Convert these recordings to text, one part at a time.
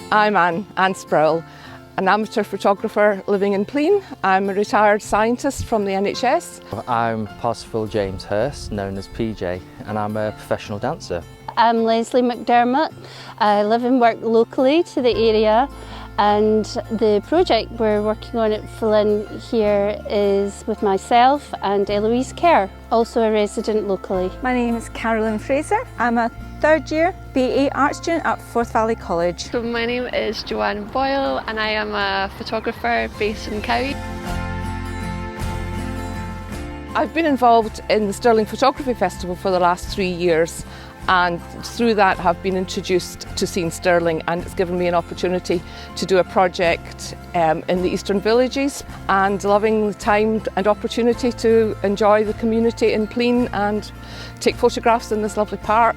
I'm Anne Sproul, an amateur photographer living in Plean. I'm a retired scientist from the NHS. I'm Parsifal James Hurst, known as PJ, and I'm a professional dancer. I'm Leslie McDermott. I live and work locally to the area, and the project we're working on at Flynn here is with myself and Eloise Kerr, also a resident locally. My name is Carolyn Fraser. I'm a third year BA art student at Forth Valley College. So my name is Joanne Boyle and I am a photographer based in Cowie. I've been involved in the Stirling Photography Festival for the last 3 years, and through that have been introduced to Scene Stirling, and it's given me an opportunity to do a project in the Eastern Villages, and loving the time and opportunity to enjoy the community in Plean and take photographs in this lovely park.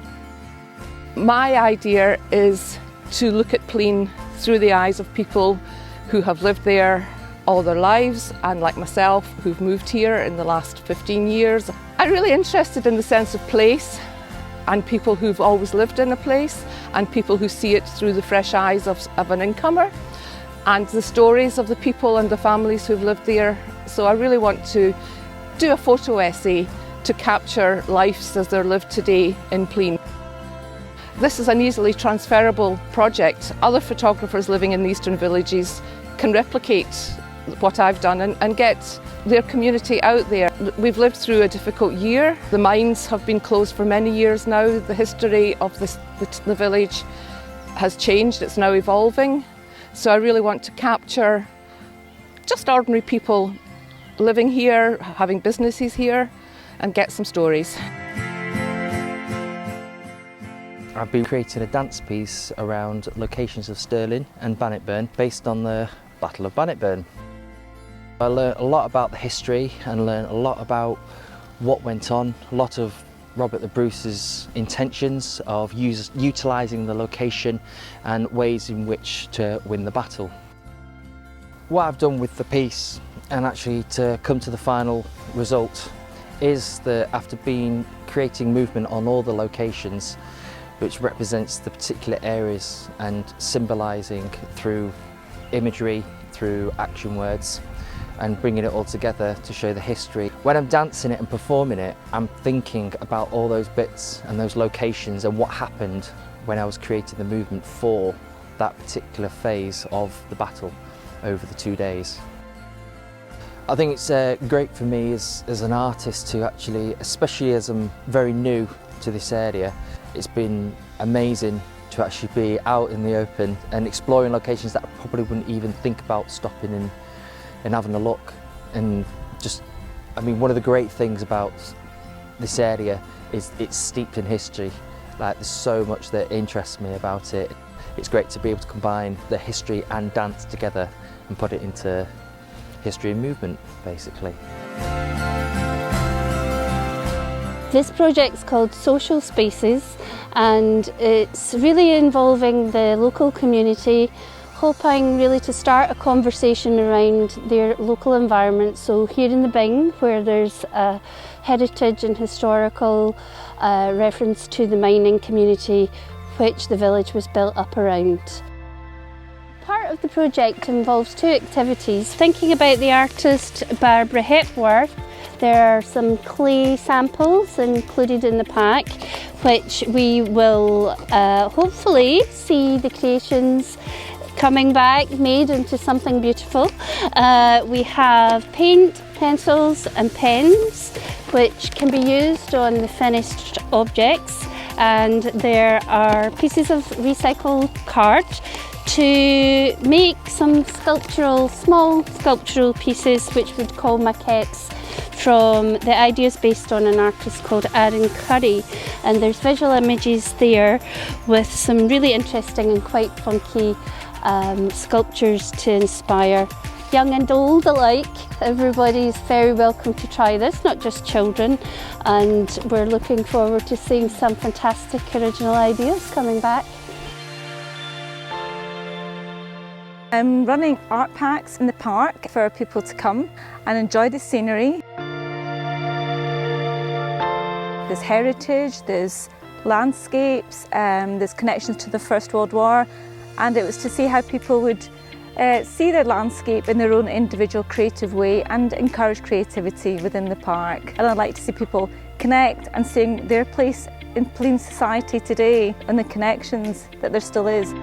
My idea is to look at Plean through the eyes of people who have lived there all their lives, and like myself, who've moved here in the last 15 years. I'm really interested in the sense of place, and people who've always lived in a place, and people who see it through the fresh eyes of an incomer, and the stories of the people and the families who've lived there. So I really want to do a photo essay to capture lives as they're lived today in Plean. This is an easily transferable project. Other photographers living in the Eastern Villages can replicate what I've done and get their community out there. We've lived through a difficult year. The mines have been closed for many years now. The history of the village has changed. It's now evolving. So I really want to capture just ordinary people living here, having businesses here, and get some stories. I've been creating a dance piece around locations of Stirling and Bannockburn based on the Battle of Bannockburn. I learned a lot about the history and learned a lot about what went on, a lot of Robert the Bruce's intentions of utilising the location and ways in which to win the battle. What I've done with the piece, and actually to come to the final result, is that after creating movement on all the locations, which represents the particular areas and symbolising through imagery, through action words, and bringing it all together to show the history. When I'm dancing it and performing it, I'm thinking about all those bits and those locations and what happened when I was creating the movement for that particular phase of the battle over the 2 days. I think it's great for me as an artist to actually, especially as I'm very new to this area, it's been amazing to actually be out in the open and exploring locations that I probably wouldn't even think about stopping and having a look. And just, I mean, one of the great things about this area is it's steeped in history. Like, there's so much that interests me about it. It's great to be able to combine the history and dance together and put it into history and movement, basically. This project's called Social Spaces, and it's really involving the local community, hoping really to start a conversation around their local environment. So here in the Bing, where there's a heritage and historical reference to the mining community which the village was built up around. Part of the project involves 2 activities. Thinking about the artist Barbara Hepworth, there are some clay samples included in the pack, which we will hopefully see the creations coming back, made into something beautiful. We have paint, pencils and pens, which can be used on the finished objects, and there are pieces of recycled card to make some small sculptural pieces, which we'd call maquettes, from the ideas based on an artist called Aaron Curry. And there's visual images there with some really interesting and quite funky sculptures to inspire young and old alike. Everybody's very welcome to try this, not just children, and we're looking forward to seeing some fantastic original ideas coming back. I'm running art packs in the park for people to come and enjoy the scenery. There's heritage, there's landscapes, there's connections to the First World War, and it was to see how people would see their landscape in their own individual creative way and encourage creativity within the park. And I'd like to see people connect and seeing their place in society today and the connections that there still is.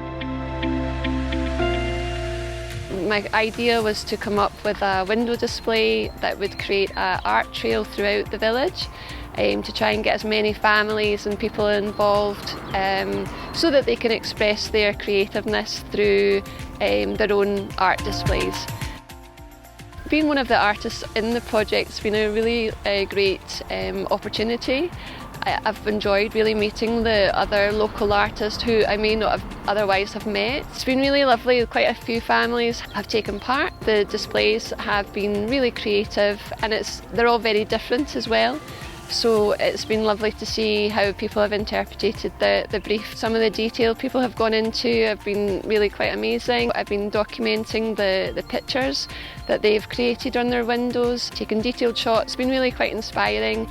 My idea was to come up with a window display that would create an art trail throughout the village, to try and get as many families and people involved so that they can express their creativeness through their own art displays. Being one of the artists in the project has been a really great opportunity. I've enjoyed really meeting the other local artists who I may not have otherwise have met. It's been really lovely. Quite a few families have taken part. The displays have been really creative and they're all very different as well. So it's been lovely to see how people have interpreted the brief. Some of the detail people have gone into have been really quite amazing. I've been documenting the pictures that they've created on their windows, taking detailed shots. It's been really quite inspiring.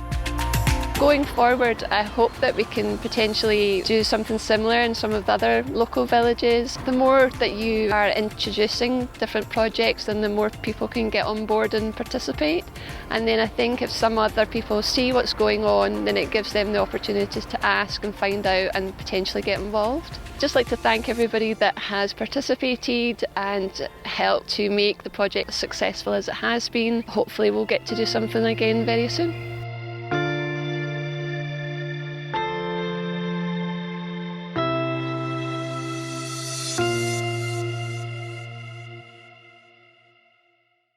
Going forward, I hope that we can potentially do something similar in some of the other local villages. The more that you are introducing different projects, then the more people can get on board and participate. And then I think if some other people see what's going on, then it gives them the opportunities to ask and find out and potentially get involved. Just like to thank everybody that has participated and helped to make the project as successful as it has been. Hopefully we'll get to do something again very soon.